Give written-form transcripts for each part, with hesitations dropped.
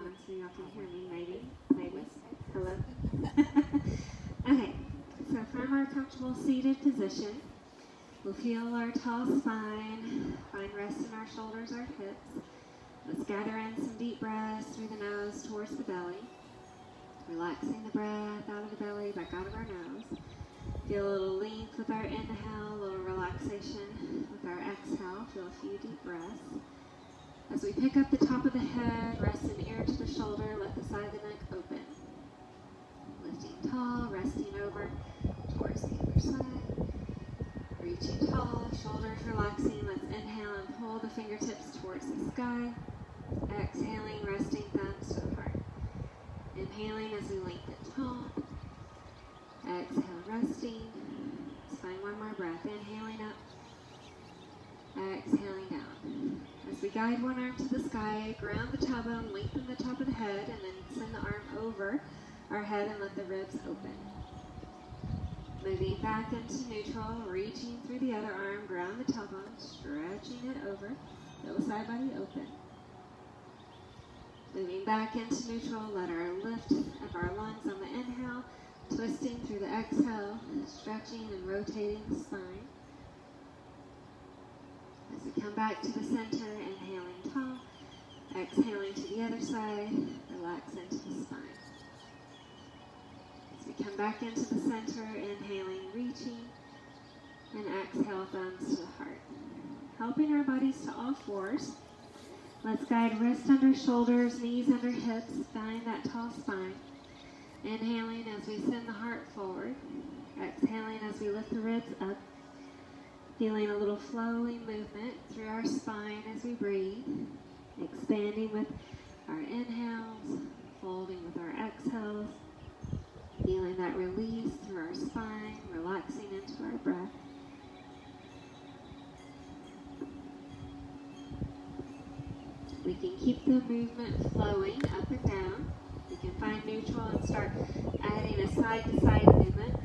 on so y'all can hear me, maybe. Hello? Okay, so from our comfortable seated position, we'll feel our tall spine, find rest in our shoulders, our hips. Let's gather in some deep breaths through the nose towards the belly. Relaxing the breath out of the belly, back out of our nose. Feel a little length with our inhale, a little relaxation with our exhale. Feel a few deep breaths. As we pick up the top of the head, rest an ear to the shoulder, let the side of the neck open. Lifting tall, resting over towards the other side. Reaching tall, shoulders relaxing. Let's inhale and pull the fingertips towards the sky. Exhaling, resting thumbs to the heart. Inhaling as we lengthen tall. Exhale, resting. Let's find one more breath. Inhaling up. Exhaling down. As we guide one arm to the sky, ground the tailbone, lengthen the top of the head, and then send the arm over our head and let the ribs open. Moving back into neutral, reaching through the other arm, ground the tailbone, stretching it over. Feel the side body open. Moving back into neutral, let our lift of our lungs on the inhale, twisting through the exhale, stretching and rotating the spine. As we come back to the center, inhaling tall, exhaling to the other side, relax into the spine. As we come back into the center, inhaling, reaching, and exhale, thumbs to the heart. Helping our bodies to all fours. Let's guide wrist under shoulders, knees under hips, find that tall spine. Inhaling as we send the heart forward. Exhaling as we lift the ribs up. Feeling a little flowing movement through our spine as we breathe. Expanding with our inhales, folding with our exhales. Feeling that release through our spine, relaxing into our breath. We can keep the movement flowing up and down. We can find neutral and start adding a side-to-side movement.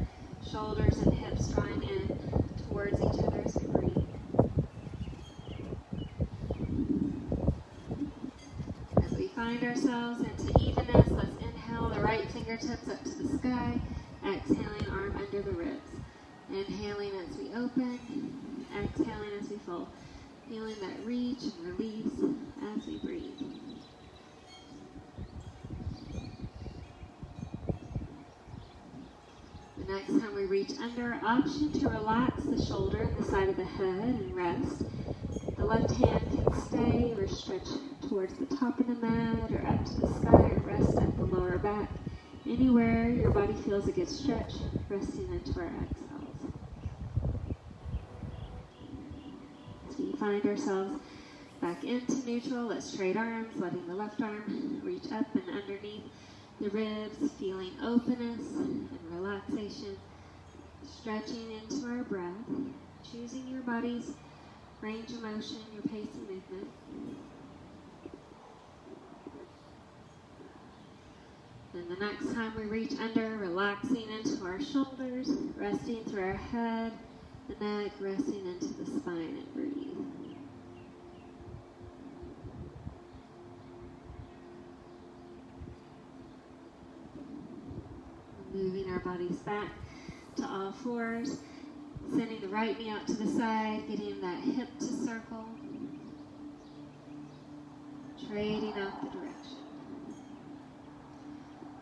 Shoulders and hips drawing in towards each other as we breathe. As we find ourselves into evenness, let's inhale the right fingertips up to the sky. Exhaling, arm under the ribs. Inhaling as we open. Exhaling as we fold. Feeling that reach and release as we breathe. The next time we reach under, option to relax the shoulder and the side of the head and rest. The left hand can stay or stretch towards the top of the mat or up to the sky or rest at the lower back. Anywhere your body feels it gets stretched, resting into our exhales. As we find ourselves back into neutral, let's trade arms, letting the left arm reach up and underneath the ribs, feeling openness and relaxation, stretching into our breath, choosing your body's range of motion, your pace of movement. And the next time we reach under, relaxing into our shoulders, resting through our head, the neck, resting into the spine and breathe. Moving our bodies back to all fours, sending the right knee out to the side, getting that hip to circle, trading out the direction.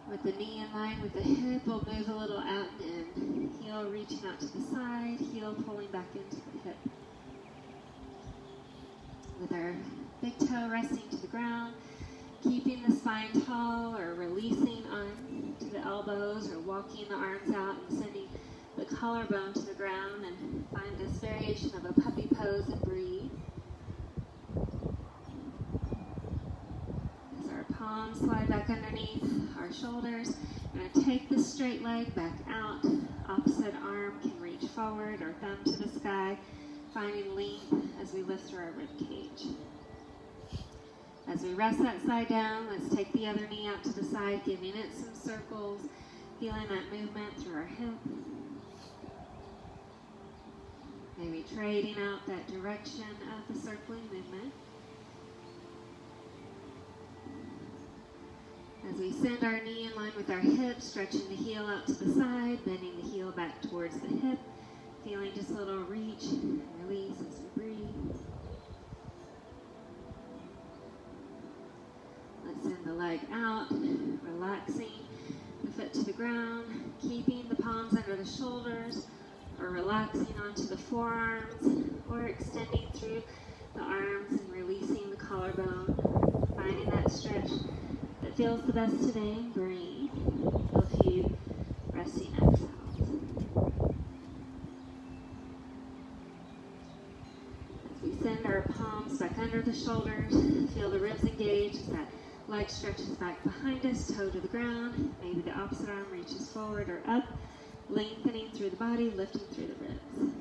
With the knee in line with the hip, we'll move a little out and in. Heel reaching out to the side, heel pulling back into the hip. With our big toe resting to the ground, keeping the spine tall or releasing on to the elbows or walking the arms out and sending the collarbone to the ground, and find this variation of a puppy pose and breathe. As our palms slide back underneath our shoulders, we're going to take this straight leg back out. Opposite arm can reach forward or thumb to the sky, finding length as we lift through our rib cage. As we rest that side down, let's take the other knee out to the side, giving it some circles, feeling that movement through our hip. Maybe trading out that direction of the circling movement. we send our knee in line with our hip, stretching the heel out to the side, bending the heel back towards the hip, feeling just a little reach and release as we breathe. Let's send the leg out, relaxing the foot to the ground, keeping the palms under the shoulders, or relaxing onto the forearms, or extending through the arms and releasing the collarbone, finding that stretch that feels the best today. Breathe. Feel a few resting exhales. As we send our palms back under the shoulders, feel the ribs engage as that leg stretches back behind us, toe to the ground. Maybe the opposite arm reaches forward or up, lengthening through the body, lifting through the ribs.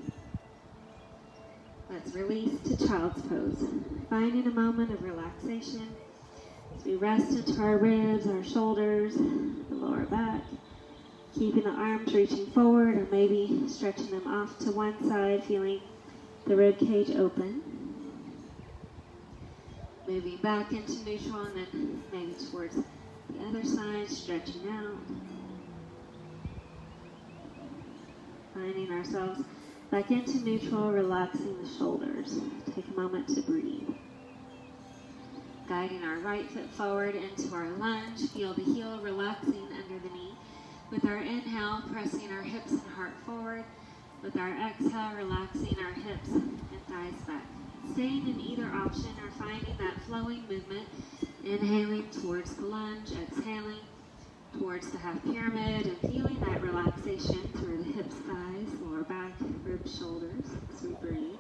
Let's release to child's pose, finding a moment of relaxation as we rest into our ribs, our shoulders, the lower back, keeping the arms reaching forward or maybe stretching them off to one side, feeling the rib cage open. Moving back into neutral and then maybe towards the other side, stretching out. Finding ourselves back into neutral, relaxing the shoulders. Take a moment to breathe. Guiding our right foot forward into our lunge. Feel the heel relaxing under the knee. With our inhale, pressing our hips and heart forward. With our exhale, relaxing our hips and thighs back. Staying in either option or finding that flowing movement. Inhaling towards the lunge, exhaling towards the half pyramid, and feeling that relaxation through the hips, thighs, lower back, ribs, shoulders as we breathe.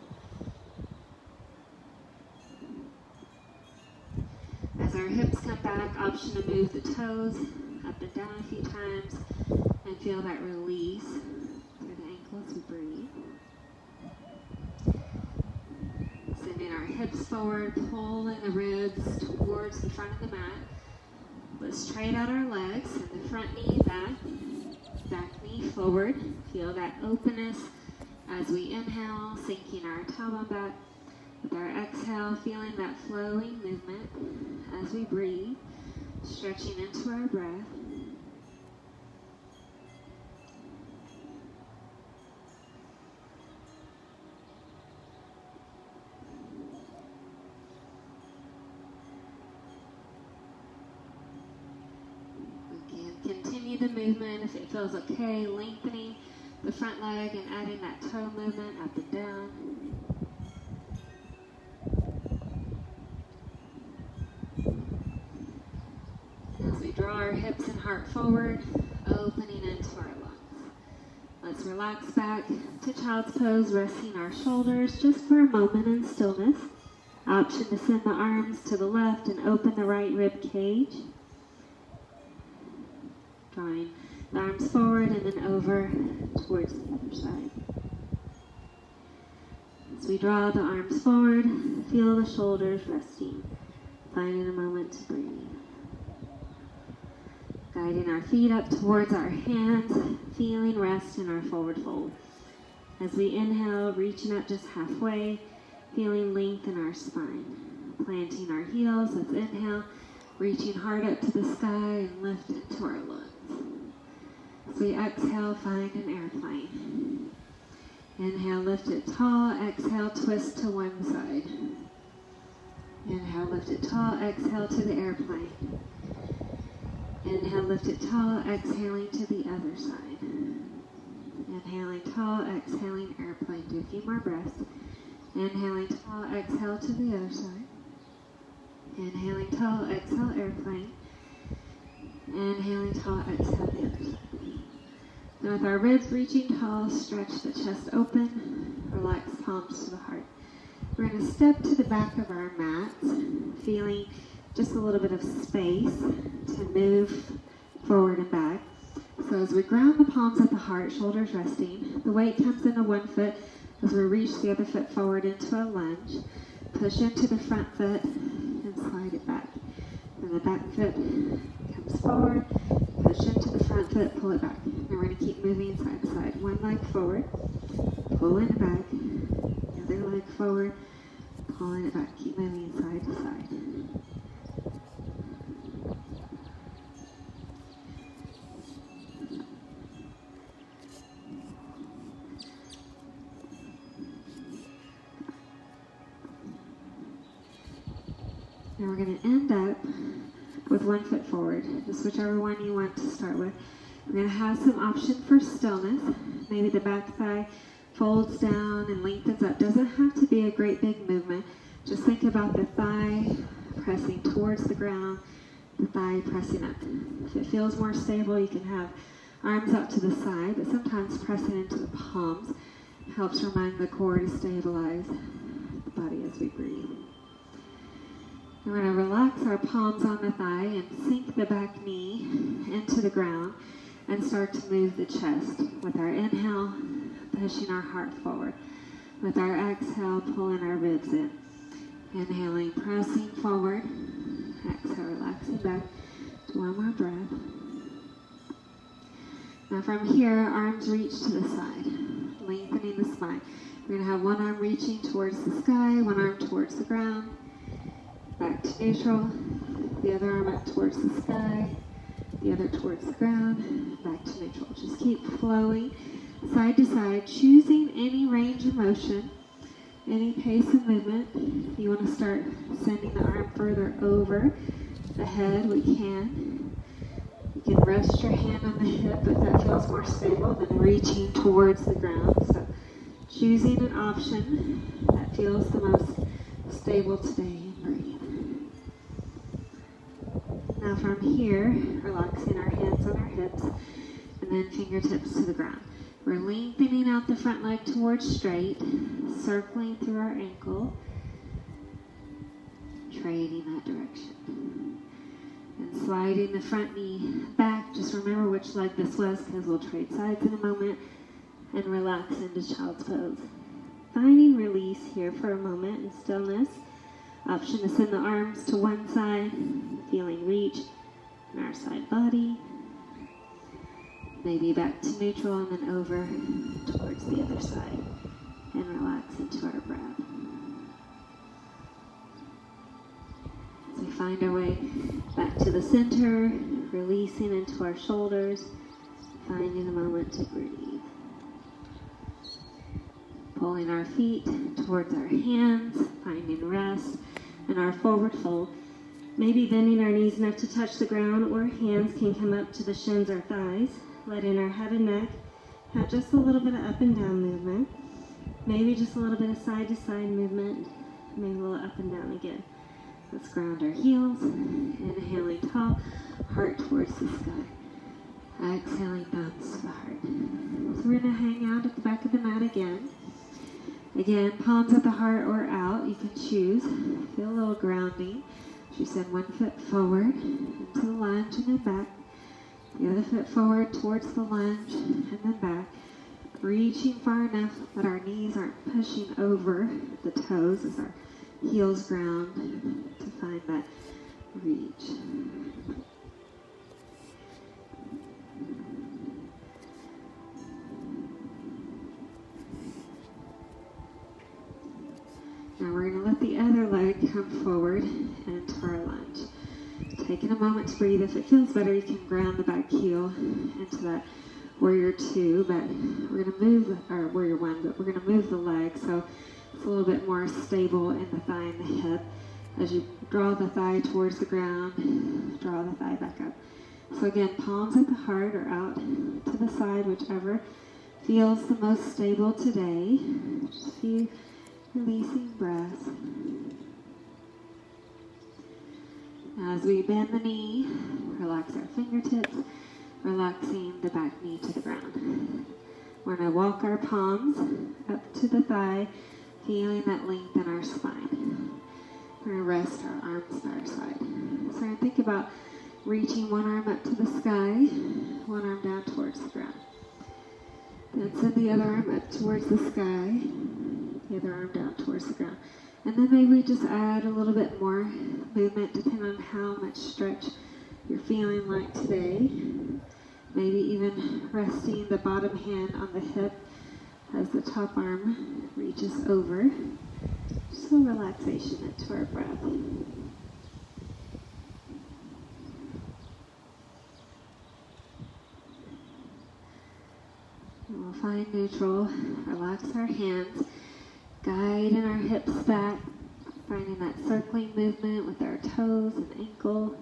As our hips come back, option to move the toes up and down a few times and feel that release through the ankle as we breathe. Sending our hips forward, pulling the ribs towards the front of the mat. Let's straight out our legs, and the front knee back, back knee forward. Feel that openness as we inhale, sinking our tailbone back. With our exhale, feeling that flowing movement as we breathe, stretching into our breath. Continue the movement if it feels okay, lengthening the front leg and adding that toe movement up and down. As we draw our hips and heart forward, opening into our lungs. Let's relax back to child's pose, resting our shoulders just for a moment in stillness. Option to send the arms to the left and open the right rib cage. Drawing the arms forward and then over towards the other side. As we draw the arms forward, feel the shoulders resting, finding a moment to breathe. Guiding our feet up towards our hands, feeling rest in our forward fold. As we inhale, reaching up just halfway, feeling length in our spine. Planting our heels, let's inhale, reaching hard up to the sky and lift into our lungs. As we exhale, find an airplane. Inhale, lift it tall. Exhale, twist to one side. Inhale, lift it tall. Exhale to the airplane. Inhale, lift it tall. Exhaling to the other side. Inhaling tall. Exhaling airplane. Do a few more breaths. Inhaling tall. Exhale to the other side. Inhaling tall. Exhale airplane. Inhaling tall. Exhale the other side. Now with our ribs reaching tall, stretch the chest open, relax palms to the heart. We're going to step to the back of our mats, feeling just a little bit of space to move forward and back. So as we ground the palms at the heart, shoulders resting, the weight comes into one foot as we reach the other foot forward into a lunge. Push into the front foot and slide it back. And the back foot comes forward. Push into the front foot, pull it back. And we're going to keep moving side to side. One leg forward, pulling it back. The other leg forward, pulling it back. Keep moving side to side. And we're going to end up with one foot forward, just whichever one you want to start with. We're going to have some option for stillness. Maybe the back thigh folds down and lengthens up. Doesn't have to be a great big movement. Just think about the thigh pressing towards the ground, the thigh pressing up. If it feels more stable, you can have arms out to the side, but sometimes pressing into the palms helps remind the core to stabilize the body as we breathe. We're going to relax our palms on the thigh and sink the back knee into the ground and start to move the chest with our inhale, pushing our heart forward. With our exhale, pulling our ribs in. Inhaling, pressing forward. Exhale, relaxing back to one more breath. Now from here, arms reach to the side, lengthening the spine. We're going to have one arm reaching towards the sky, one arm towards the ground. Back to neutral, the other arm up towards the sky, the other towards the ground, back to neutral. Just keep flowing side to side, choosing any range of motion, any pace of movement. If you want to start sending the arm further over the head, we can. You can rest your hand on the hip if that feels more stable than reaching towards the ground. So choosing an option that feels the most stable today and breathe. Now from here, relaxing our hands on our hips and then fingertips to the ground. We're lengthening out the front leg towards straight, circling through our ankle, trading that direction. And sliding the front knee back. Just remember which leg this was because we'll trade sides in a moment. And relax into child's pose. Finding release here for a moment in stillness. Option to send the arms to one side, feeling reach in our side body. Maybe back to neutral and then over towards the other side. And relax into our breath. As we find our way back to the center, releasing into our shoulders, finding a moment to breathe. Pulling our feet towards our hands, finding rest, and our forward fold. Maybe bending our knees enough to touch the ground, or hands can come up to the shins or thighs, letting our head and neck have just a little bit of up and down movement. Maybe just a little bit of side to side movement, maybe a little up and down again. Let's ground our heels, inhaling tall, heart towards the sky. Exhaling, thumbs to the heart. So we're going to hang out at the back of the mat again. Again, palms at the heart or out, you can choose. Feel a little grounding. She send one foot forward into the lunge and then back. The other foot forward towards the lunge and then back. Reaching far enough that our knees aren't pushing over the toes as our heels ground to find that reach. Now we're going to let the other leg come forward and into our lunge. Taking a moment to breathe. If it feels better, you can ground the back heel into that warrior two, but we're going to move, or warrior one, but we're going to move the leg so it's a little bit more stable in the thigh and the hip. As you draw the thigh towards the ground, draw the thigh back up. So again, palms at the heart or out to the side, whichever feels the most stable today. Just a few releasing breaths. Now as we bend the knee, relax our fingertips, relaxing the back knee to the ground. We're going to walk our palms up to the thigh, feeling that length in our spine. We're going to rest our arms by our side. So we're going to think about reaching one arm up to the sky, one arm down towards the ground. Then send the other arm up towards the sky, the other arm down towards the ground. And then maybe we just add a little bit more movement depending on how much stretch you're feeling like today. Maybe even resting the bottom hand on the hip as the top arm reaches over. Just a relaxation into our breath. And we'll find neutral, relax our hands, guiding our hips back, Finding that circling movement with our toes and ankle.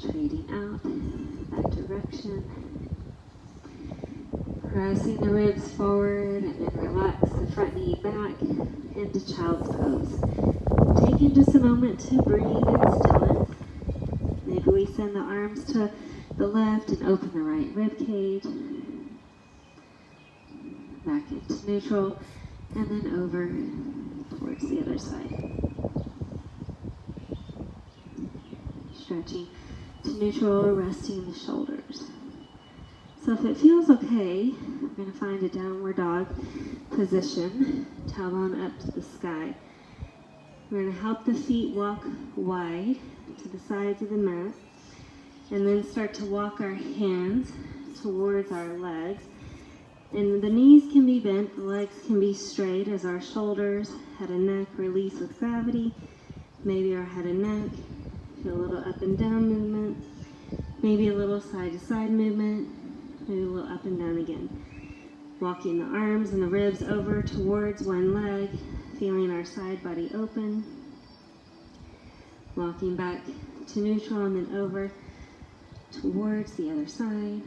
Trading out that direction. Pressing the ribs forward and then relax the front knee back into child's pose. Taking just a moment to breathe in stillness. Maybe we send the arms to the left and open the right rib cage. Back into neutral and then over towards the other side. Stretching to neutral, resting the shoulders. So if it feels okay, we're going to find a downward dog position, tailbone up to the sky. We're going to help the feet walk wide to the sides of the mat, and then start to walk our hands towards our legs. And the knees can be bent, the legs can be straight as our shoulders, head and neck release with gravity. Maybe our head and neck, feel a little up and down movement, maybe a little side to side movement, maybe a little up and down again. Walking the arms and the ribs over towards one leg, feeling our side body open. Walking back to neutral and then over towards the other side.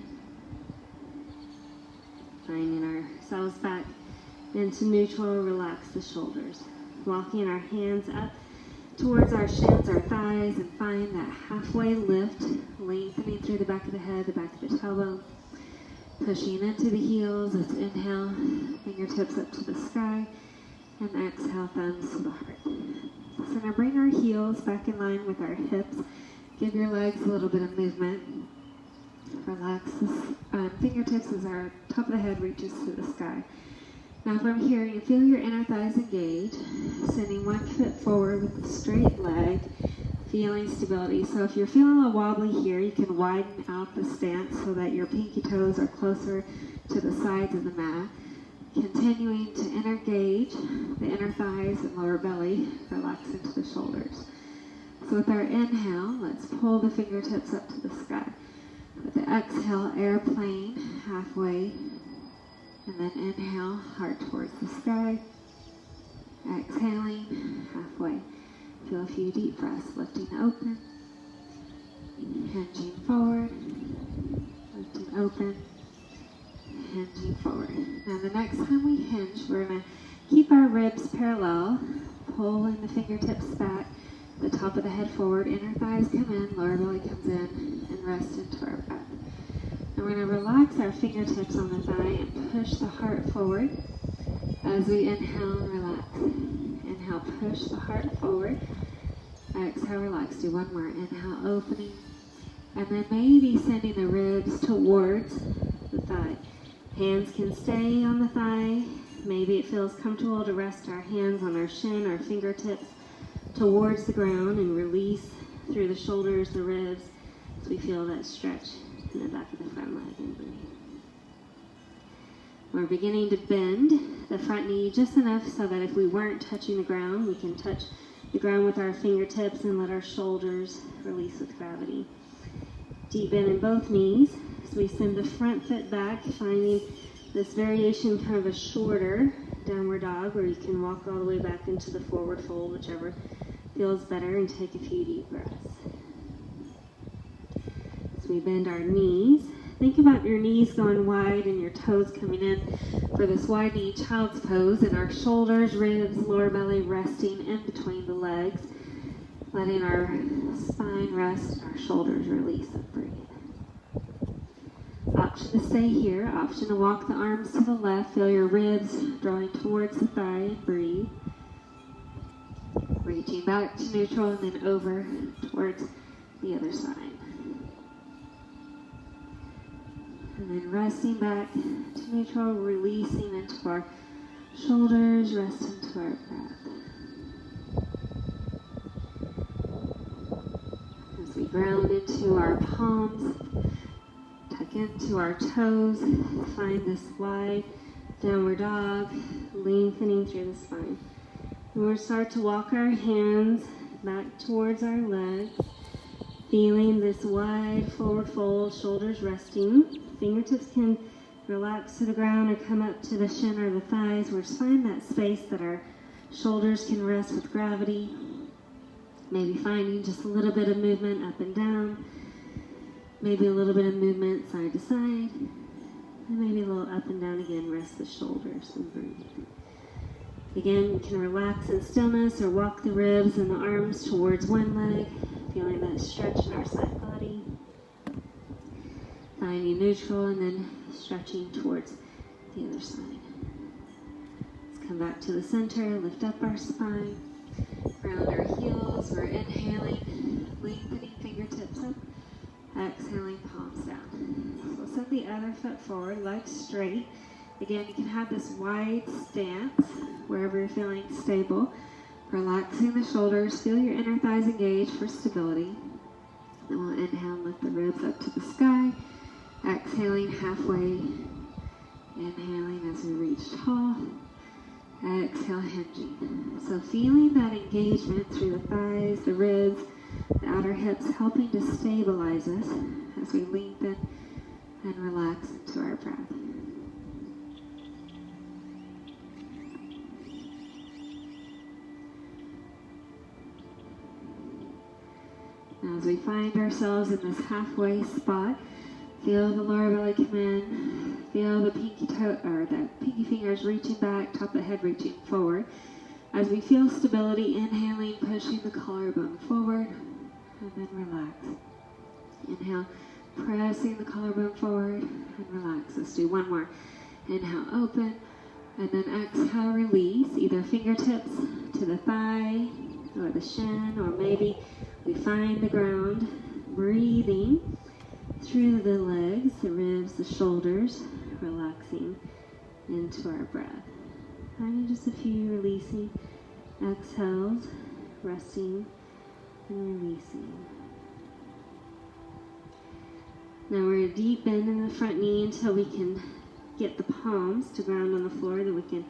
Finding ourselves back into neutral, relax the shoulders. Walking our hands up towards our shins, our thighs, and find that halfway lift, lengthening through the back of the head, the back of the tailbone. Pushing into the heels, let's inhale, fingertips up to the sky, and exhale, thumbs to the heart. So now bring our heels back in line with our hips. Give your legs a little bit of movement. Relax the fingertips as our top of the head reaches to the sky. Now from here, you feel your inner thighs engage, sending one foot forward with a straight leg, feeling stability. So if you're feeling a little wobbly here, you can widen out the stance so that your pinky toes are closer to the sides of the mat. Continuing to engage the inner thighs and lower belly, relax into the shoulders. So with our inhale, let's pull the fingertips up to the sky. With the exhale, airplane halfway, and then inhale, heart towards the sky. Exhaling, halfway. Feel a few deep breaths, lifting open, hinging forward, lifting open, hinging forward. Now the next time we hinge, we're going to keep our ribs parallel, pulling the fingertips back, the top of the head forward, inner thighs come in, lower belly comes in, and rest into our breath. And we're going to relax our fingertips on the thigh and push the heart forward as we inhale and relax. Inhale, push the heart forward. Exhale, relax. Do one more. Inhale, opening. And then maybe sending the ribs towards the thigh. Hands can stay on the thigh. Maybe it feels comfortable to rest our hands on our shin, our fingertips towards the ground and release through the shoulders, the ribs, as we feel that stretch in the back of the front leg and breathe. We're beginning to bend the front knee just enough so that if we weren't touching the ground, we can touch the ground with our fingertips and let our shoulders release with gravity. Deep bend in both knees. So we send the front foot back, finding this variation kind of a shorter downward dog where you can walk all the way back into the forward fold, whichever feels better, and take a few deep breaths. As we bend our knees, think about your knees going wide and your toes coming in for this wide knee child's pose, and our shoulders, ribs, lower belly resting in between the legs, letting our spine rest, our shoulders release and breathe. Option to stay here, option to walk the arms to the left, feel your ribs drawing towards the thigh and breathe. Reaching back to neutral and then over towards the other side. And then resting back to neutral, releasing into our shoulders, rest into our breath. As we ground into our palms, tuck into our toes, find this wide downward dog, lengthening through the spine. And we'll start to walk our hands back towards our legs, feeling this wide forward fold, shoulders resting. Fingertips can relax to the ground or come up to the shin or the thighs. We'll just find that space that our Shoulders can rest with gravity. Maybe finding just a little bit of movement up and down. Maybe a little bit of movement side to side. And maybe a little up and down again. Rest the shoulders and breathe. Again, you can relax in stillness or walk the ribs and the arms towards one leg, feeling that stretch in our side body. Finding neutral and then stretching towards the other side. Let's come back to the center, lift up our spine, ground our heels. We're inhaling, lengthening fingertips up, exhaling palms down. So send the other foot forward, legs straight. Again, you can have this wide stance wherever you're feeling stable. Relaxing the shoulders, feel your inner thighs engage for stability. Then we'll inhale and lift the ribs up to the sky. Exhaling halfway. Inhaling as we reach tall. Exhale, hinging. So feeling that engagement through the thighs, the ribs, the outer hips, helping to stabilize us as we lengthen and relax into our breath. Now, as we find ourselves in this halfway spot, feel the lower belly come in. Feel the pinky toe or the pinky fingers reaching back, top of the head reaching forward. As we feel stability, inhaling, pushing the collarbone forward, and then relax. Inhale, pressing the collarbone forward, and relax. Let's do one more. Inhale, open, and then exhale, release. Either fingertips to the thigh or the shin, or maybe we find the ground, breathing through the legs, the ribs, the shoulders, relaxing into our breath. Finding just a few releasing exhales, resting and releasing. Now we're deep bend in the front knee until we can get the palms to ground on the floor. Then we can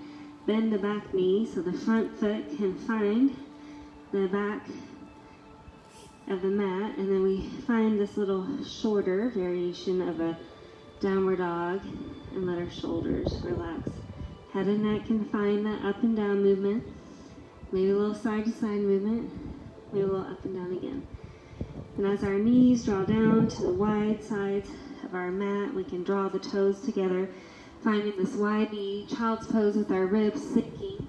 bend the back knee so the front foot can find the back of the mat, and then we find this little shorter variation of a downward dog and let our shoulders relax. Head and neck can find that up and down movement, maybe a little side to side movement, maybe a little up and down again. And as our knees draw down to the wide sides of our mat, we can draw the toes together, finding this wide knee, child's pose with our ribs sinking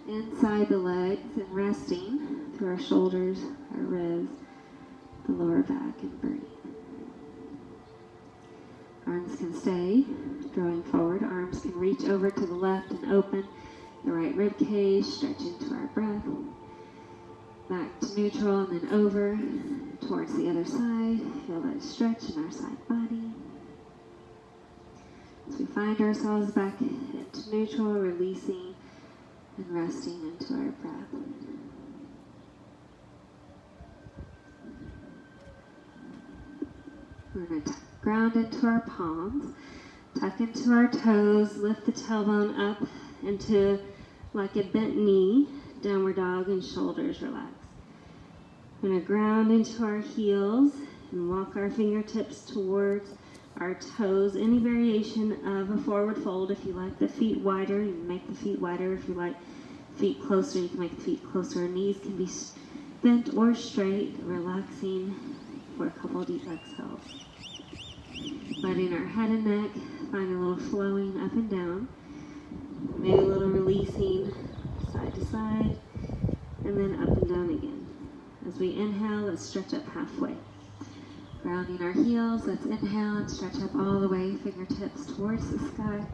inside the legs and resting through our shoulders, our ribs, the lower back, and breathe. Arms can stay drawing forward. Arms can reach over to the left and open the right rib cage, stretch into our breath. Back to neutral and then over towards the other side. Feel that stretch in our side body. As we find ourselves back into neutral, releasing and resting into our breath. We're going to ground into our palms, tuck into our toes, lift the tailbone up into like a bent knee, downward dog, and shoulders relax. We're going to ground into our heels and walk our fingertips towards our toes. Any variation of a forward fold. If you like the feet wider, you can make the feet wider. If you like feet closer, you can make the feet closer. Knees can be bent or straight, relaxing for a couple of deep exhales. Letting our head and neck find a little flowing up and down. Maybe a little releasing side to side, and then up and down again. As we inhale, let's stretch up halfway. Grounding our heels, let's inhale and stretch up all the way, fingertips towards the sky.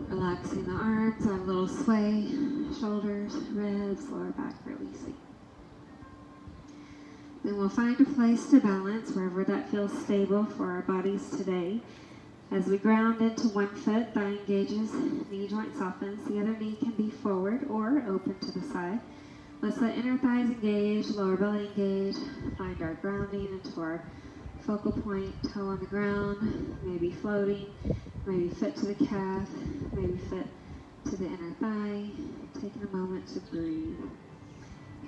Relaxing the arms, our little sway, shoulders, ribs, lower back releasing. Then we'll find a place to balance wherever that feels stable for our bodies today. As we ground into one foot, thigh engages, knee joint softens. The other knee can be forward or open to the side. Let's let inner thighs engage, lower belly engage. Find our grounding into our focal point, toe on the ground, maybe floating, maybe foot to the calf, maybe foot to the inner thigh. Taking a moment to breathe.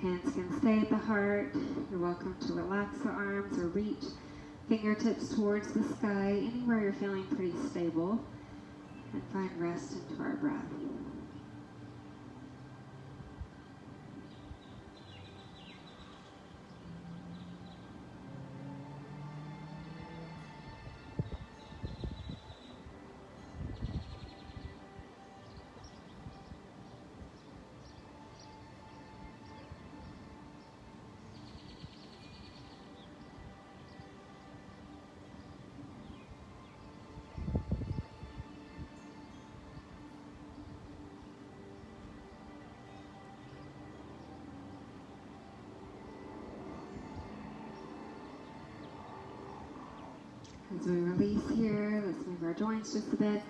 Hands can stay at the heart. You're welcome to relax the arms or reach fingertips towards the sky, anywhere you're feeling pretty stable, and find rest into our breath. As we release here, let's move our joints just a bit.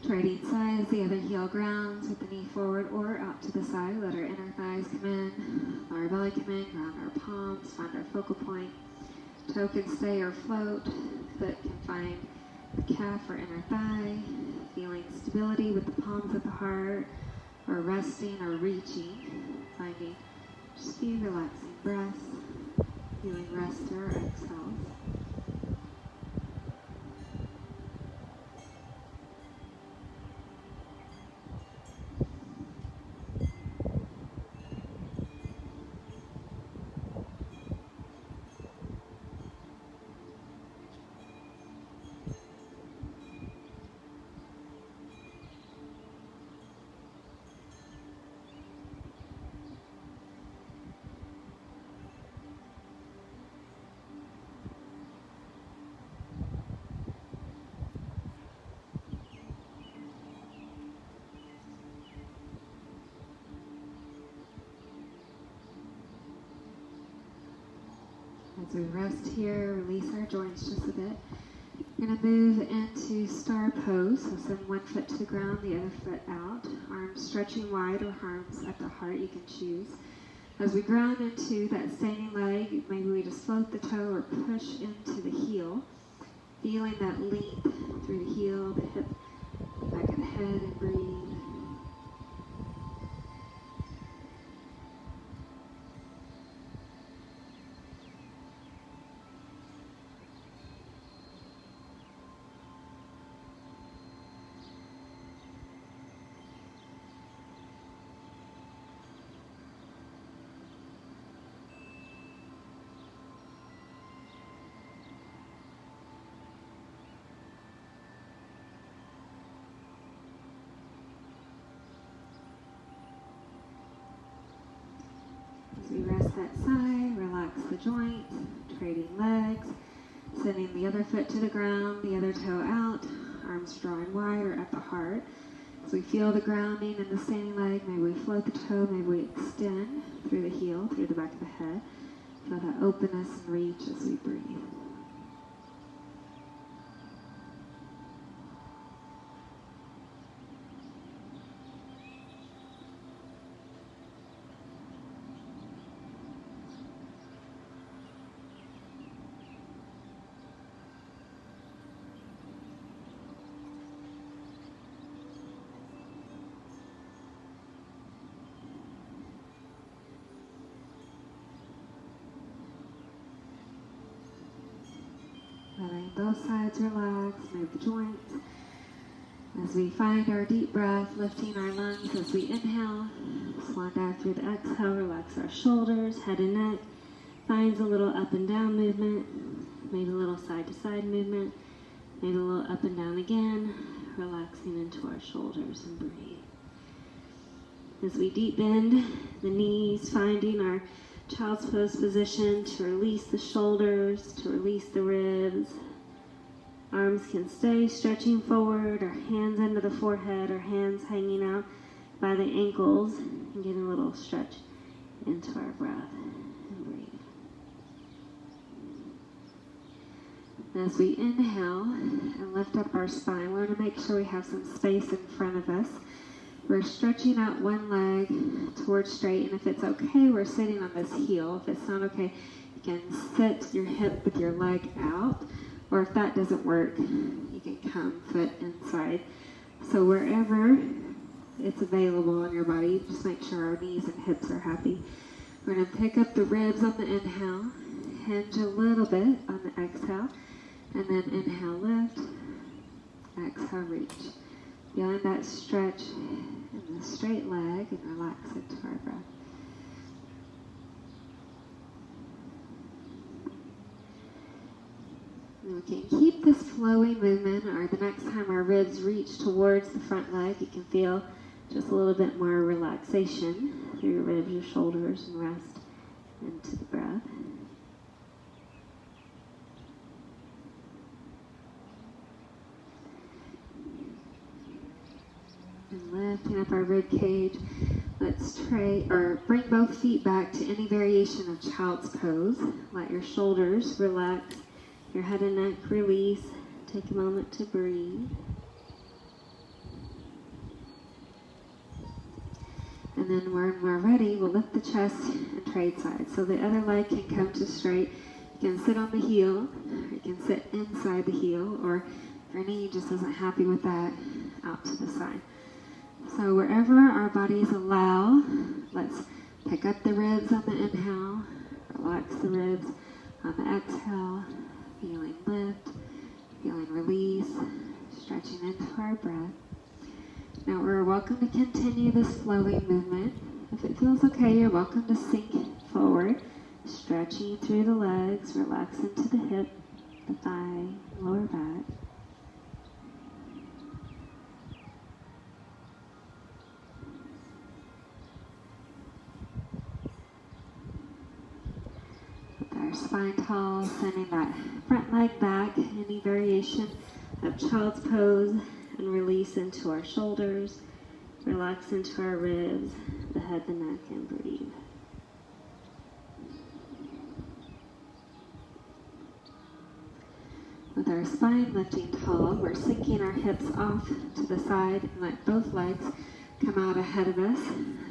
Trading sides, the other heel grounds with the knee forward or out to the side. Let our inner thighs come in, lower belly come in, ground our palms, find our focal point. Toe can stay or float, foot can find the calf or inner thigh, feeling stability with the palms of the heart, or resting or reaching, finding just few relaxing breaths, feeling rest through our exhales. As we rest here, release our joints just a bit. We're going to move into star pose. So send one foot to the ground, the other foot out. Arms stretching wide or arms at the heart, you can choose. As we ground into that standing leg, maybe we just float the toe or push into the heel. Feeling that length through the heel, the hip, back of the head, and breathe. As we rest that side, relax the joints, trading legs, sending the other foot to the ground, the other toe out, arms drawing wide or at the heart. As we feel the grounding in the standing leg, maybe we float the toe, maybe we extend through the heel, through the back of the head. Feel that openness and reach as we breathe. Letting both sides relax, move the joints. As we find our deep breath, lifting our lungs as we inhale, swan dive through the exhale, relax our shoulders, head and neck. Finds a little up and down movement, maybe a little side to side movement, maybe a little up and down again, relaxing into our shoulders and breathe. As we deep bend the knees, finding our child's pose position to release the shoulders, to release the ribs. Arms can stay stretching forward, our hands under the forehead, our hands hanging out by the ankles, and getting a little stretch into our breath and breathe. As we inhale and lift up our spine, we want to make sure we have some space in front of us. We're stretching out one leg towards straight, and if it's okay, we're sitting on this heel. If it's not okay, you can sit your hip with your leg out, or if that doesn't work, you can come foot inside. So wherever it's available on your body, just make sure our knees and hips are happy. We're going to pick up the ribs on the inhale, hinge a little bit on the exhale, and then inhale, lift, exhale, reach. Feeling that stretch in the straight leg and relax into our breath. And we can keep this flowy movement, or the next time our ribs reach towards the front leg, you can feel just a little bit more relaxation through your ribs, your shoulders, and rest into the breath. And lifting up our rib cage, let's bring both feet back to any variation of child's pose. Let your shoulders relax Your head and neck release. Take a moment to breathe. And then when we're ready, we'll lift the chest and trade sides. So the other leg can come to straight. You can sit on the heel, or you can sit inside the heel, or if your knee just isn't happy with that, out to the side. So wherever our bodies allow, let's pick up the ribs on the inhale, relax the ribs on the exhale, feeling lift, feeling release, stretching into our breath. Now we're welcome to continue this flowing movement. If it feels okay, you're welcome to sink forward, stretching through the legs, relax into the hip, the thigh, lower back. With our spine tall, sending that front leg back, any variation of child's pose, and release into our shoulders, relax into our ribs, the head, the neck, and breathe. With our spine lifting tall, we're sinking our hips off to the side and let both legs come out ahead of us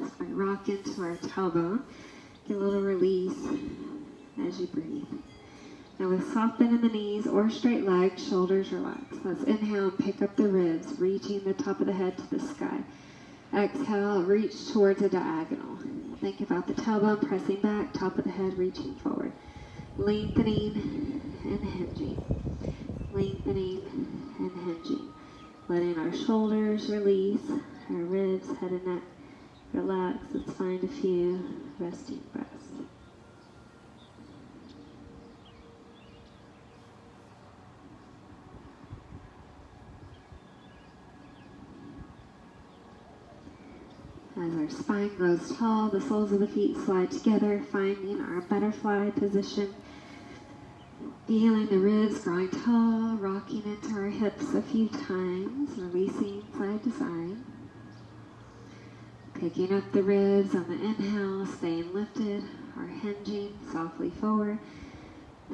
as we rock into our tailbone. Get a little release as you breathe. Now with soft bend in the knees or straight legs, shoulders relax. Let's inhale and pick up the ribs, reaching the top of the head to the sky. Exhale, reach towards a diagonal. Think about the tailbone pressing back, top of the head reaching forward. Lengthening and hinging. Lengthening and hinging. Letting our shoulders release, our ribs, head and neck relax. Let's find a few resting breaths. As our spine grows tall, the soles of the feet slide together, finding our butterfly position. Feeling the ribs growing tall, rocking into our hips a few times, releasing side to side. Picking up the ribs on the inhale, staying lifted or hinging softly forward.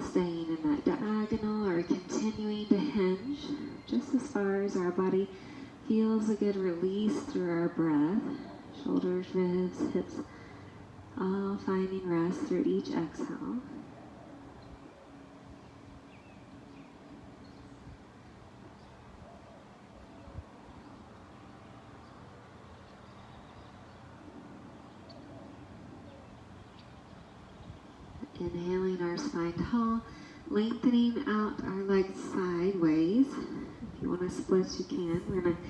Staying in that diagonal or continuing to hinge just as far as our body feels a good release through our breath. Shoulders, ribs, hips, all finding rest through each exhale. Inhaling our spine tall, lengthening out our legs sideways. If you want to split, you can. We're going to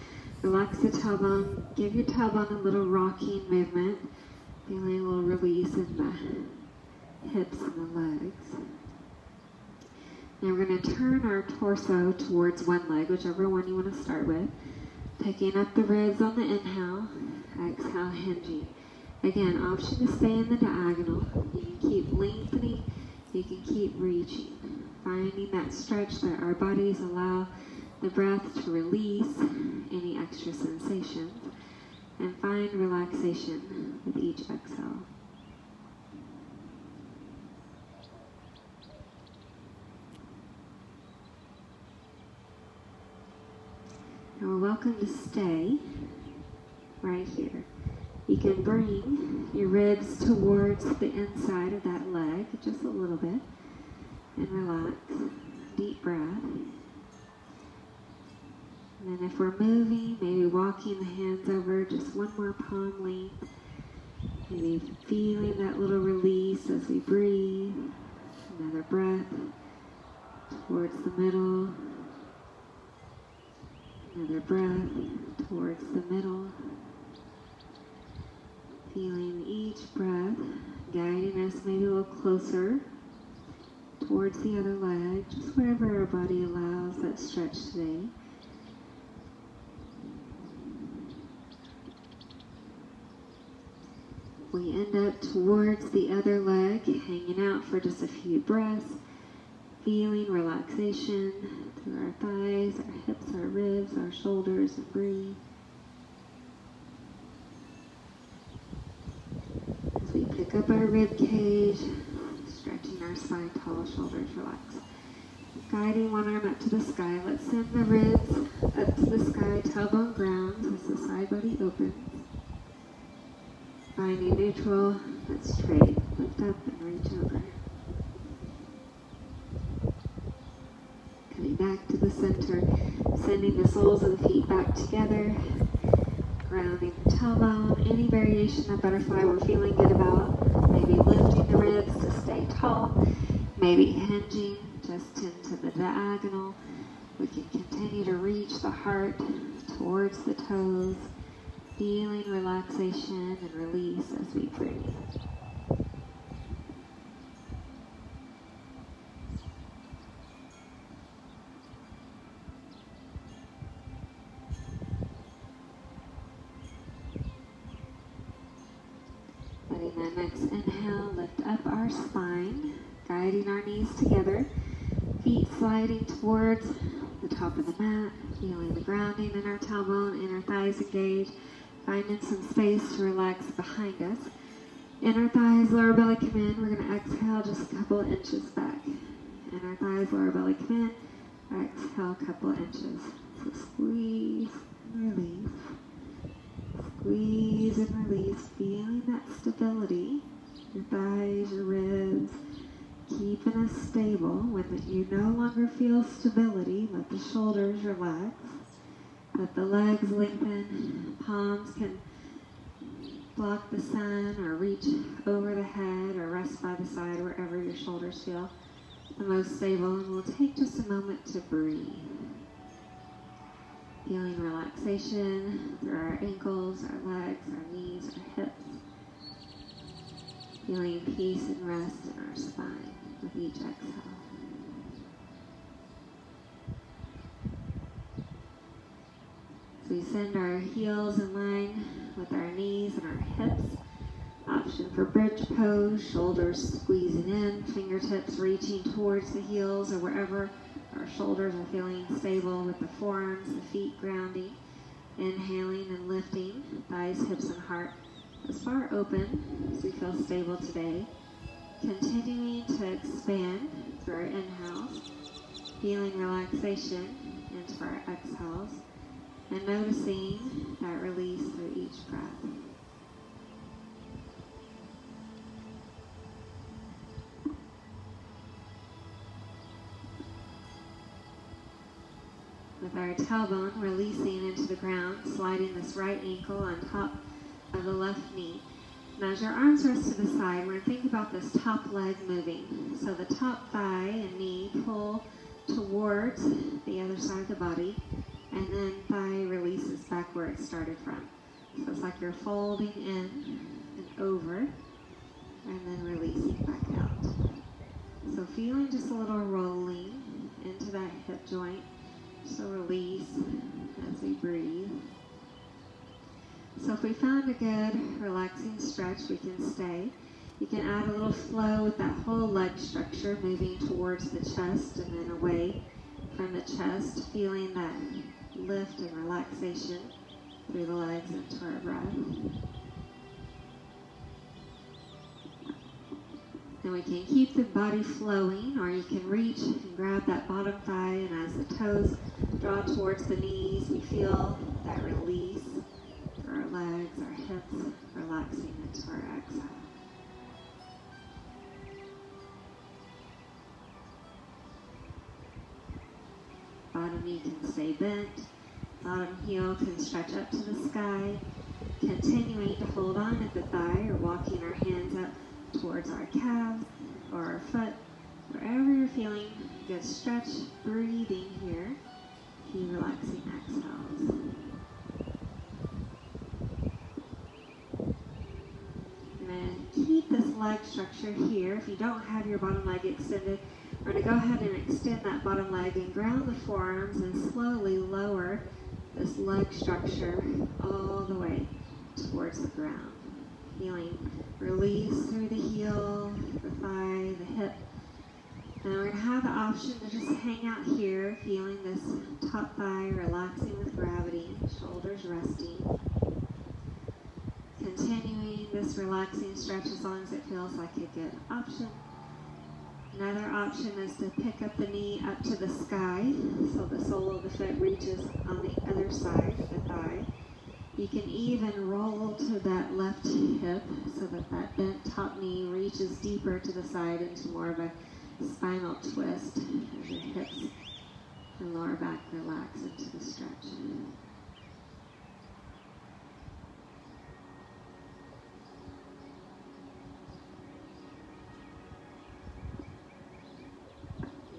relax the tailbone. Give your tailbone a little rocking movement. Feeling a little release in the hips and the legs. Now we're going to turn our torso towards one leg, whichever one you want to start with. Picking up the ribs on the inhale. Exhale, hinging. Again, option to stay in the diagonal. You can keep lengthening. You can keep reaching. Finding that stretch that our bodies allow the breath to release any extra sensations, and find relaxation with each exhale. Now we're welcome to stay right here. You can bring your ribs towards the inside of that leg just a little bit and relax. Deep breath. And then if we're moving, maybe walking the hands over just one more palm length. Maybe feeling that little release as we breathe. Another breath towards the middle. Another breath towards the middle. Feeling each breath guiding us maybe a little closer towards the other leg, just wherever our body allows that stretch today. We end up towards the other leg, hanging out for just a few breaths, feeling relaxation through our thighs, our hips, our ribs, our shoulders, and breathe. As we pick up our rib cage, stretching our spine tall, shoulders relax. Guiding one arm up to the sky, let's send the ribs up to the sky, tailbone grounds as the side body opens. Finding neutral, let's trade. Lift up and reach over. Coming back to the center, sending the soles of the feet back together. Grounding the tailbone, any variation of butterfly we're feeling good about. Maybe lifting the ribs to stay tall. Maybe hinging just into the diagonal. We can continue to reach the heart towards the toes, feeling relaxation and release as we breathe. Letting that next inhale lift up our spine, guiding our knees together, feet sliding towards the top of the mat, feeling the grounding in our tailbone, inner thighs engaged, finding some space to relax behind us. Inner thighs, lower belly come in. We're going to exhale just a couple of inches back. Inner thighs, lower belly come in. Exhale a couple of inches. So squeeze and release. Squeeze and release, feeling that stability. Your thighs, your ribs, keeping us stable. When you no longer feel stability, let the shoulders relax. Let the legs lengthen. Palms can block the sun or reach over the head or rest by the side wherever your shoulders feel the most stable. And we'll take just a moment to breathe. Feeling relaxation through our ankles, our legs, our knees, our hips. Feeling peace and rest in our spine with each exhale. So we send our heels in line with our knees and our hips. Option for bridge pose, shoulders squeezing in, fingertips reaching towards the heels or wherever our shoulders are feeling stable with the forearms, the feet grounding. Inhaling and lifting, thighs, hips, and heart as far open as we feel stable today. Continuing to expand through our inhales, feeling relaxation into our exhales, and noticing that release through each breath. With our tailbone releasing into the ground, sliding this right ankle on top of the left knee. And as your arms rest to the side, we're going to think about this top leg moving. So the top thigh and knee pull towards the other side of the body, and then thigh releases back where it started from. So it's like you're folding in and over, and then releasing back out. So feeling just a little rolling into that hip joint. So release as we breathe. So if we found a good relaxing stretch, we can stay. You can add a little flow with that whole leg structure, moving towards the chest and then away from the chest, feeling that lift and relaxation through the legs into our breath. And we can keep the body flowing, or you can reach and grab that bottom thigh, and as the toes draw towards the knees, we feel that release through our legs, our hips, relaxing into our exhale. Bottom knee can stay bent. Bottom heel can stretch up to the sky. Continuing to hold on at the thigh or walking our hands up towards our calves or our foot. Wherever you're feeling good stretch, breathing here. Keep relaxing exhales. And then keep this leg structure here. If you don't have your bottom leg extended, we're going to go ahead and extend that bottom leg and ground the forearms and slowly lower this leg structure all the way towards the ground. Feeling release through the heel, the thigh, the hip. And we're going to have the option to just hang out here, feeling this top thigh relaxing with gravity, shoulders resting. Continuing this relaxing stretch as long as it feels like a good option. Another option is to pick up the knee up to the sky, so the sole of the foot reaches on the other side of the thigh. You can even roll to that left hip so that that bent top knee reaches deeper to the side into more of a spinal twist as your hips and lower back relax into the stretch.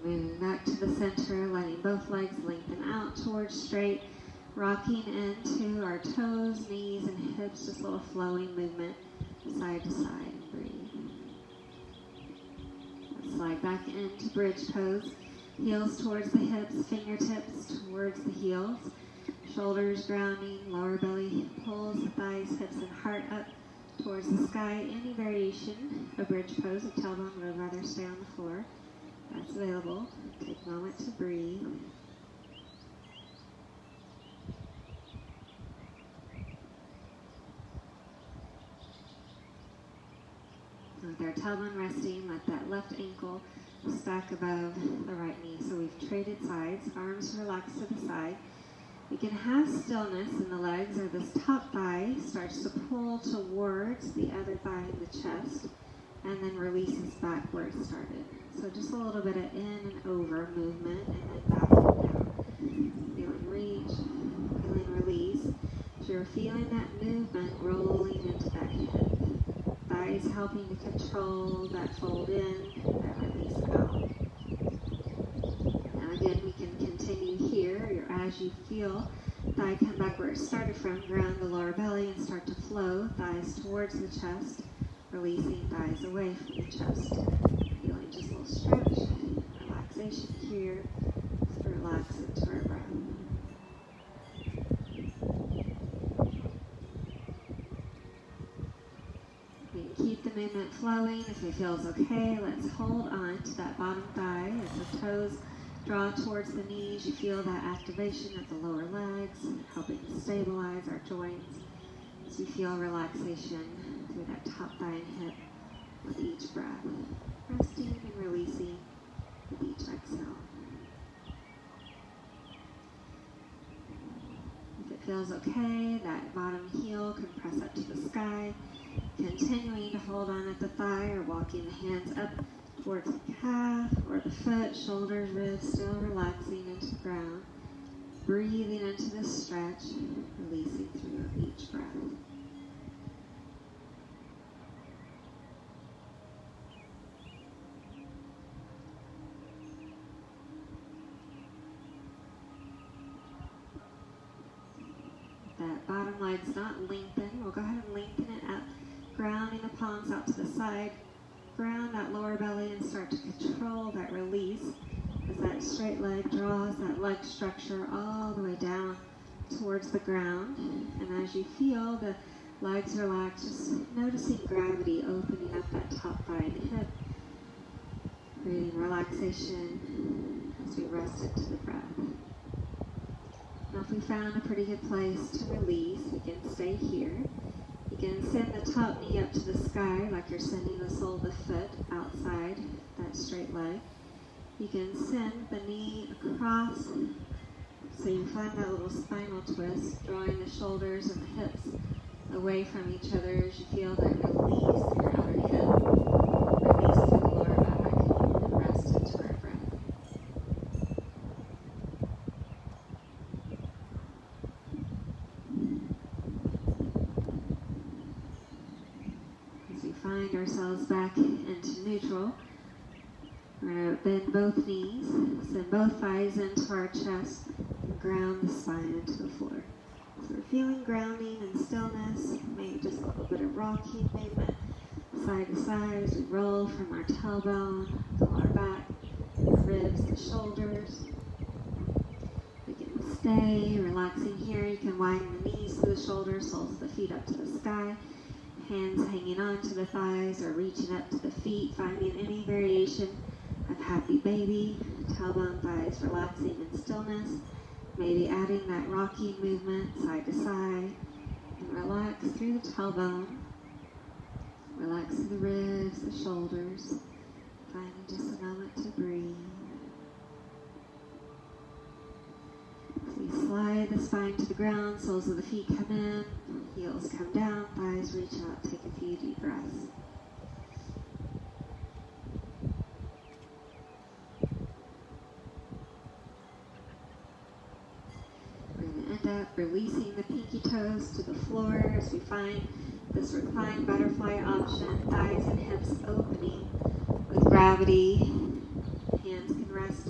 Moving back to the center, letting both legs lengthen out towards straight, rocking into our toes, knees, and hips, just a little flowing movement side to side. Breathe. Let's slide back into bridge pose. Heels towards the hips, fingertips towards the heels. Shoulders grounding, lower belly pulls the thighs, hips, and heart up towards the sky. Any variation of bridge pose, a tailbone would rather stay on the floor. That's available. Take a moment to breathe. With our tailbone resting, let that left ankle stack above the right knee. So we've traded sides, arms relaxed to the side. You can have stillness in the legs, or this top thigh starts to pull towards the other thigh in the chest and then releases back where it started. So just a little bit of in and over movement and then back and down. Feeling reach, feeling release. So you're feeling that movement rolling into that hip. Thighs helping to control that fold in, that release out. Now again, we can continue here, or as you feel thigh come back where it started from, ground the lower belly and start to flow, thighs towards the chest, releasing thighs away from the chest. Feeling just a little stretch, relaxation here, just relax into our breath. Keep the movement flowing. If it feels okay, let's hold on to that bottom thigh as the toes draw towards the knees. You feel that activation of the lower legs, helping to stabilize our joints. As we feel relaxation through that top thigh and hip with each breath. Resting and releasing with each exhale. If it feels okay, that bottom heel can press up to the sky. Continuing to hold on at the thigh or walking the hands up towards the calf or the foot, shoulders, ribs, still relaxing into the ground. Breathing into the stretch, releasing through each breath. That bottom leg's not lengthened, we'll go ahead and lengthen it up. Grounding the palms out to the side. Ground that lower belly and start to control that release as that straight leg draws that leg structure all the way down towards the ground. And as you feel the legs relax, just noticing gravity opening up that top thigh and hip. Breathing relaxation as we rest into the breath. Now if we found a pretty good place to release, we can stay here. You can send the top knee up to the sky like you're sending the sole of the foot outside that straight leg. You can send the knee across so you find that little spinal twist, drawing the shoulders and the hips away from each other as you feel that release in your outer hip, release through the lower back, and rest into our breath. Find ourselves back into neutral. We're going to bend both knees, send both thighs into our chest, and ground the spine into the floor. So we're feeling grounding and stillness, maybe just a little bit of rocking movement side to side as we roll from our tailbone, the lower back, the ribs, the shoulders. We can stay relaxing here. You can widen the knees to the shoulders, soles of the feet up to the sky. Hands hanging on to the thighs or reaching up to the feet, finding any variation of happy baby, tailbone, thighs relaxing in stillness, maybe adding that rocking movement side to side, and relax through the tailbone, relax through the ribs, the shoulders, finding just a moment to the ground, soles of the feet come in, heels come down, thighs reach out, take a few deep breaths. We're going to end up releasing the pinky toes to the floor as we find this reclined butterfly option, thighs and hips opening with gravity. Hands can rest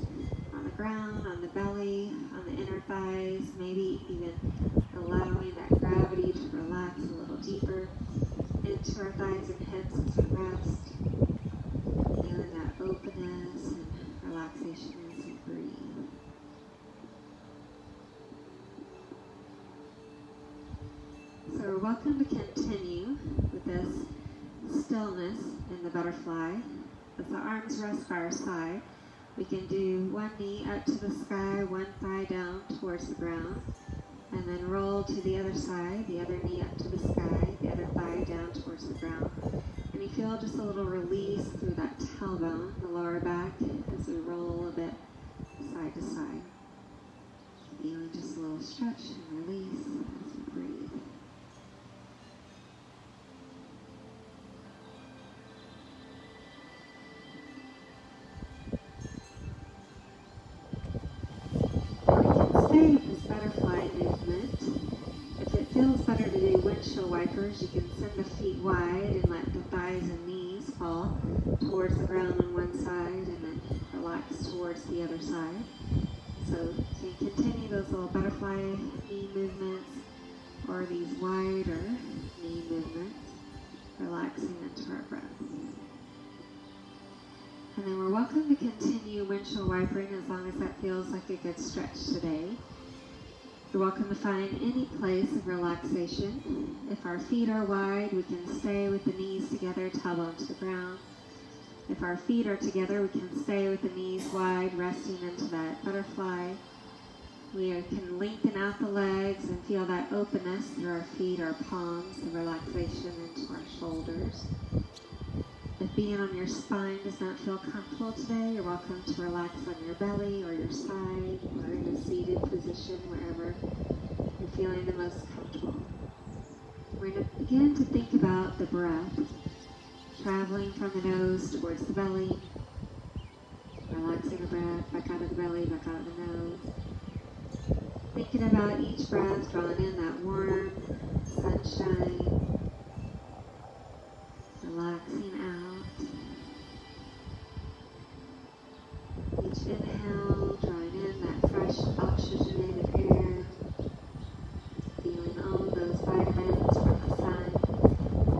on the ground, on the belly, on the inner thighs, maybe even allowing that gravity to relax a little deeper into our thighs and hips as we rest. Feeling that openness and relaxation as we breathe. So we're welcome to continue with this stillness in the butterfly. As the arms rest by our side, we can do one knee up to the sky, one thigh down towards the ground, and then roll to the other side, the other knee up to the sky, the other thigh down towards the ground. And you feel just a little release through that tailbone, the lower back, as we roll a bit side to side. Feeling just a little stretch and release as we breathe. Stay with this butterfly movement. If it feels better to do windshield wipers, you can send the feet wide and let the thighs and knees fall towards the ground on one side and then relax towards the other side. So you can continue those little butterfly knee movements or these wider knee movements, relaxing into our breath. And then we're welcome to continue windshield wipering as long as that feels like a good stretch today. You're welcome to find any place of relaxation. If our feet are wide, we can stay with the knees together, tailbone to the ground. If our feet are together, we can stay with the knees wide, resting into that butterfly. We can lengthen out the legs and feel that openness through our feet, our palms, the relaxation into our shoulders. If being on your spine does not feel comfortable today, you're welcome to relax on your belly or your side or in a seated position, wherever you're feeling the most comfortable. We're going to begin to think about the breath, traveling from the nose towards the belly, relaxing the breath back out of the belly, back out of the nose. Thinking about each breath, drawing in that warm sunshine, relaxing out. Each inhale, drawing in that fresh oxygenated air, feeling all of those vitamins from the sun,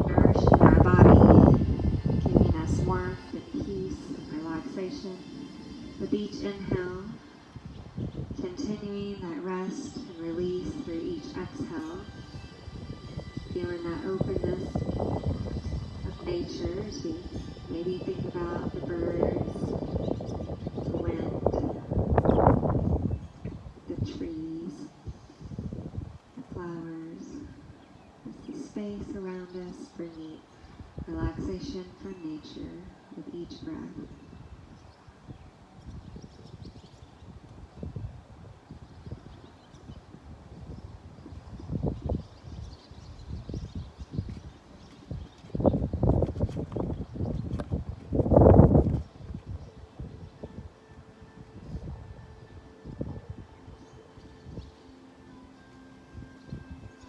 nourishing our body, giving us warmth and peace and relaxation. With each inhale, continuing that rest and release through each exhale, feeling that openness of nature as we maybe think about the birds, the wind, the trees, the flowers, the space around us, bringing relaxation from nature with each breath.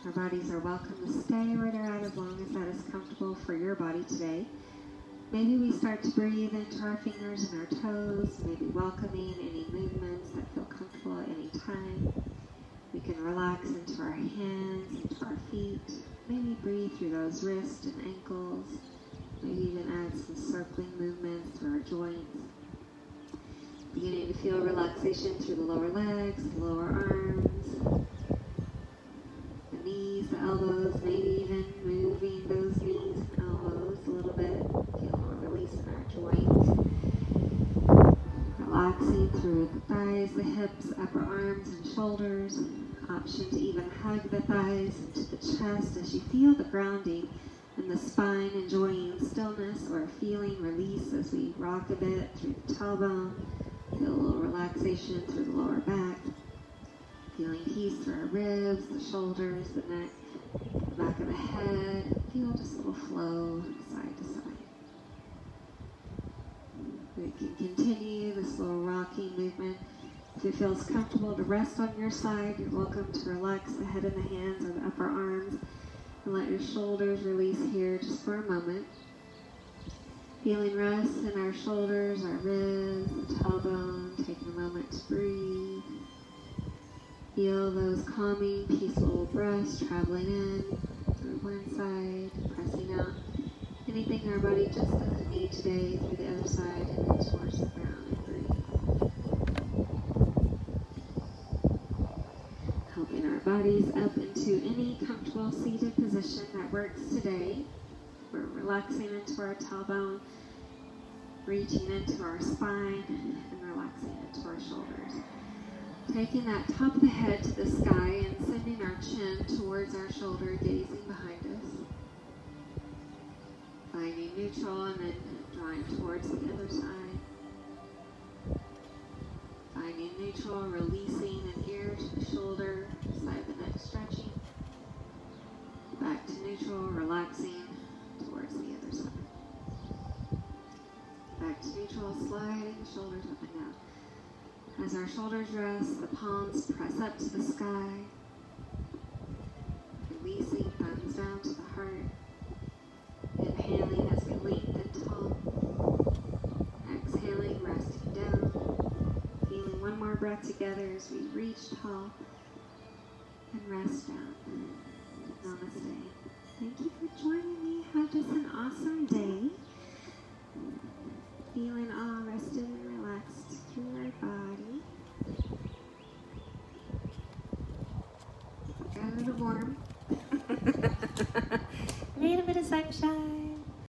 Our bodies are welcome to stay where they're at as long as that is comfortable for your body today. Maybe we start to breathe into our fingers and our toes, maybe welcoming any movements that feel comfortable at any time. We can relax into our hands, into our feet, maybe breathe through those wrists and ankles, maybe even add some circling movements through our joints. Beginning to feel relaxation through the lower legs, the lower arms, the knees, the elbows, maybe even moving those knees and elbows a little bit. Feel more release in our joints. Relaxing through the thighs, the hips, upper arms and shoulders. Option to even hug the thighs into the chest as you feel the grounding in the spine, enjoying stillness or feeling release as we rock a bit through the tailbone. Feel a little relaxation through the lower back. Feeling peace through our ribs, the shoulders, the neck, the back of the head. Feel just a little flow side to side. We can continue this little rocking movement. If it feels comfortable to rest on your side, you're welcome to relax the head and the hands or the upper arms and let your shoulders release here just for a moment. Feeling rest in our shoulders, our ribs, the tailbone, taking a moment to breathe. Feel those calming, peaceful breaths traveling in through one side, pressing out anything our body just doesn't need today through the other side, and then towards the ground and breathe. Helping our bodies up into any comfortable seated position that works today. We're relaxing into our tailbone, reaching into our spine, and relaxing into our shoulders. Taking that top of the head to the sky and sending our chin towards our shoulder, gazing behind us. Finding neutral and then drawing towards the other side. Finding neutral, releasing an ear to the shoulder, side of the neck stretching. Back to neutral, relaxing towards the other side. Back to neutral, sliding the shoulders up and down. As our shoulders rest, the palms press up to the sky. Releasing, thumbs down to the heart. Inhaling as we lengthen tall. Exhaling, resting down. Feeling one more breath together as we reach tall and rest down. Namaste. Thank you for joining me. Have just an awesome day. Feeling all rested and relaxed through our body. Got a little warm. A little bit of sunshine.